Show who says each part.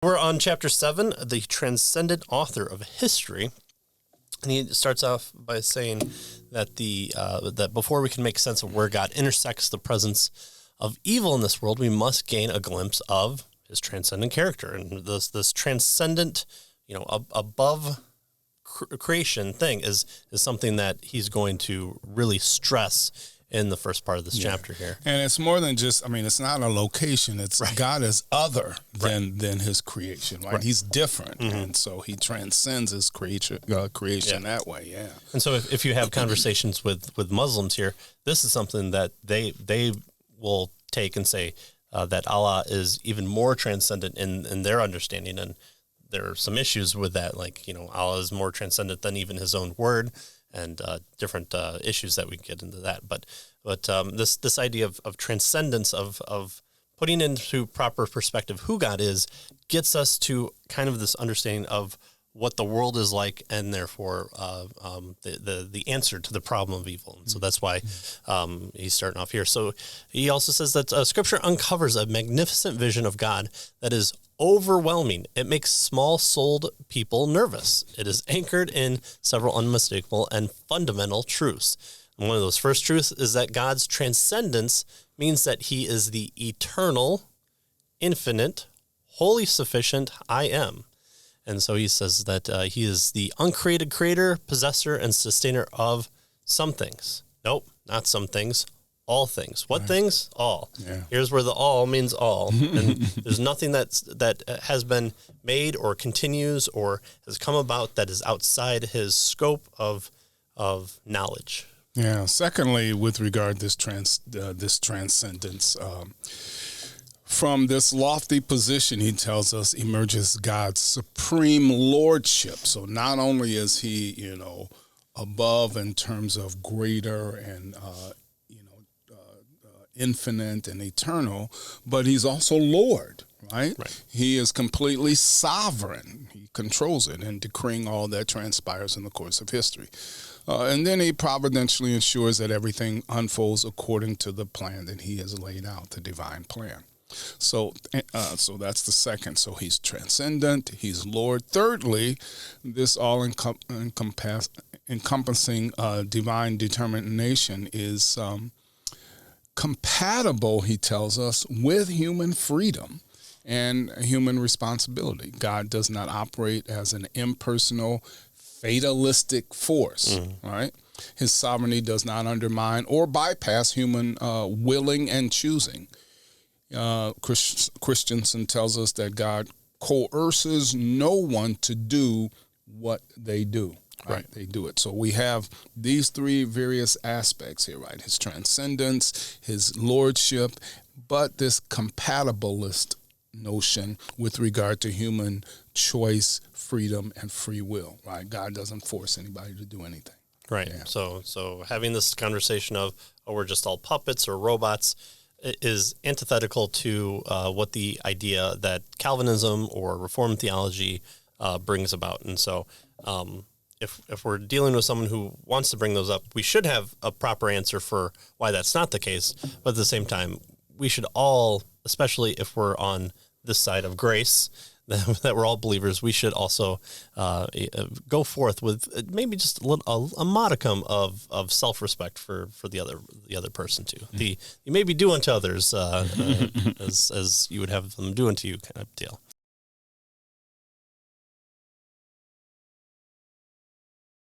Speaker 1: We're on chapter 7, the transcendent author of history. And he starts off by saying that that before we can make sense of where God intersects the presence of evil in this world, we must gain a glimpse of his transcendent character. And this transcendent, above creation thing is something that he's going to really stress in the first part of this chapter here.
Speaker 2: And it's more than just, it's not a location. It's God is other than his creation, right? He's different. Mm-hmm. And so he transcends his creation that way,
Speaker 1: And so if you have conversations with Muslims here, this is something that they will take and say that Allah is even more transcendent in their understanding. And there are some issues with that, like, Allah is more transcendent than even his own word, and different issues that we can get into that. But this idea of transcendence, of putting into proper perspective who God is, gets us to kind of this understanding of what the world is like, and therefore the answer to the problem of evil. And so that's why he's starting off here. So he also says that Scripture uncovers a magnificent vision of God that is overwhelming. It makes small-souled people nervous. It is anchored in several unmistakable and fundamental truths. And one of those first truths is that God's transcendence means that he is the eternal, infinite, wholly sufficient I am. And so he says that he is the uncreated creator, possessor, and sustainer of some things. Nope, not some things. All things. What things? All. Yeah. Here's where the all means all. And there's nothing that has been made or continues or has come about that is outside his scope of knowledge.
Speaker 2: Yeah. Secondly, with regard to this transcendence, from this lofty position, he tells us, emerges God's supreme lordship. So not only is he, above in terms of greater and infinite and eternal, but he's also Lord, right? He is completely sovereign. He controls it and decreeing all that transpires in the course of history. And then he providentially ensures that everything unfolds according to the plan that he has laid out, the divine plan. So that's the second. So he's transcendent, he's Lord. Thirdly, this all-encompassing divine determination is compatible, he tells us, with human freedom and human responsibility. God does not operate as an impersonal, fatalistic force, right? His sovereignty does not undermine or bypass human willing and choosing. Christensen tells us that God coerces no one to do what they do. Right, they do it. So we have these three various aspects here, right? His transcendence, his lordship, but this compatibilist notion with regard to human choice, freedom, and free will, right? God doesn't force anybody to do anything.
Speaker 1: Right. Yeah. So having this conversation of, we're just all puppets or robots is antithetical to what the idea that Calvinism or Reformed theology brings about. And so if we're dealing with someone who wants to bring those up, we should have a proper answer for why that's not the case. But at the same time, we should all, especially if we're on this side of grace, that we're all believers, we should also go forth with maybe just a modicum of self-respect for the other person too. You maybe do unto others as you would have them do unto you kind of deal.